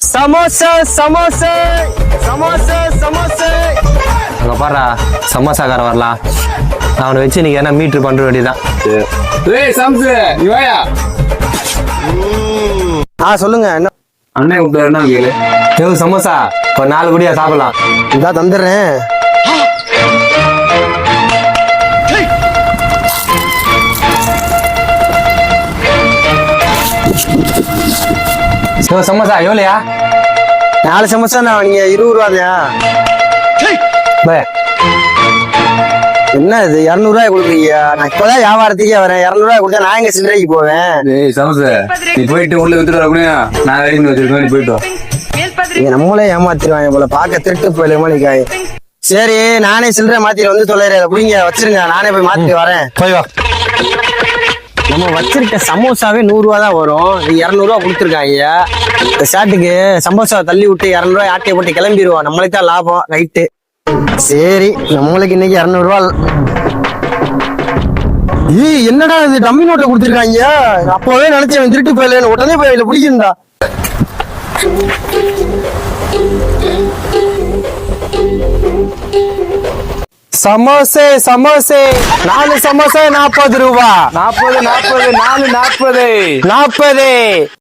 சமோசா சமோசா சமோசா சமோசா. அங்க பாரு சமோசாக்கார வரலாம். நான் அவனை வச்சு நீங்க என்ன மீட்ரு பண்ற வேண்டியதான். சொல்லுங்க. என்ன அண்ணன் கூப்பிட்டு கேளு. சமோசா ஒரு 4 குடியா சாப்பிடலாம். இதா தந்துடுறேன். சமோசா எவ்வளோயா? 4 சமோசா நான் நீங்க 20 ரூபாயா? என்ன இது 200 ரூபாய் கொடுக்குறீங்க? நான் இப்பதான் வியாபாரத்துக்கே வரேன். 200 ரூபாய் கொடுத்தா நான் எங்க சில்லறைக்கு போவேன்? சமோசா நீ போயிட்டு உள்ள வித்துட்டு வரக்கூடிய நான் ரெடி பண்ணி வச்சிருக்கேன். நீ போயிட்டு நீங்க நம்மளே ஏமாத்திடுவாங்க போல. பாக்க திருட்டு போயிடுமா நீக்காய். சரி நானே சில்லறை மாத்திட்டு வந்து தொலைறேன். புடிங்க வச்சிருங்க. நானே போய் மாத்திட்டு வரேன். போய் வா. நம்ம வச்சிருக்க சமோசாவே 100 ரூபா தான் வரும். 200 ரூபா கொடுத்துருக்காங்க. இந்த ஷாட்டுக்கு சமோசா தள்ளி விட்டு 200 ரூபாய் ஆட்டையை போட்டு கிளம்பிடுவோம். நம்மளுக்கு தான் லாபம். ரைட்டு. சரி நம்மளுக்கு இன்னைக்கு 200 ரூபா. என்னடா இது டம்மி நோட்டை கொடுத்துருக்காங்க. அப்பவே நினைச்சேன் திருட்டு போயிடல. உடனே போய் இதுல பிடிக்குண்டா. சமோசே சமோசே 4 சமோசா 40 ரூபா. 40 4 4 40 40.